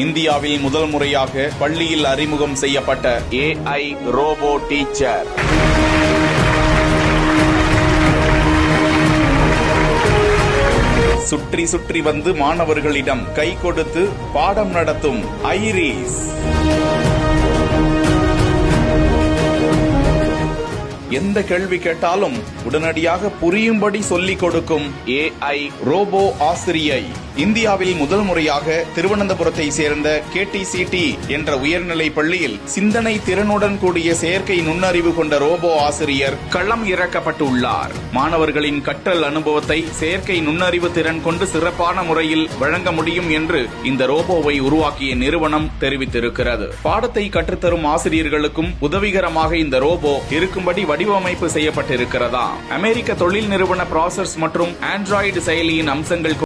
இந்தியாவில் முதல் முறையாக பள்ளியில் அறிமுகம் செய்யப்பட்ட AI ரோபோ டீச்சர். சுற்றி சுற்றி வந்து மாணவர்களிடம் கை கொடுத்து பாடம் நடத்தும் ஐரிஸ். எந்த கேள்வி கேட்டாலும் உடனடியாக புரியும்படி சொல்லிக் கொடுக்கும் AI ரோபோ ஆசிரியை. இந்தியாவில் முதல் முறையாக திருவனந்தபுரத்தை சேர்ந்த KTCT என்ற உயர்நிலை பள்ளியில் சிந்தனை திறனுடன் கூடிய செயற்கை நுண்ணறிவு கொண்ட ரோபோ ஆசிரியர் களம் இறக்கப்பட்டுள்ளார். மாணவர்களின் கற்றல் அனுபவத்தை செயற்கை நுண்ணறிவு திறன் கொண்டு சிறப்பான முறையில் வழங்க முடியும் என்று இந்த ரோபோவை உருவாக்கிய நிறுவனம் தெரிவித்திருக்கிறது. பாடத்தை கற்றுத்தரும் ஆசிரியர்களுக்கும் உதவிகரமாக இந்த ரோபோ இருக்கும்படி வடிவமைப்பு செய்யப்பட்டிருக்கிறதா. அமெரிக்க தொழில் நிறுவன ப்ராசஸ் மற்றும் ஆண்ட்ராய்டு செயலியின் அம்சங்கள்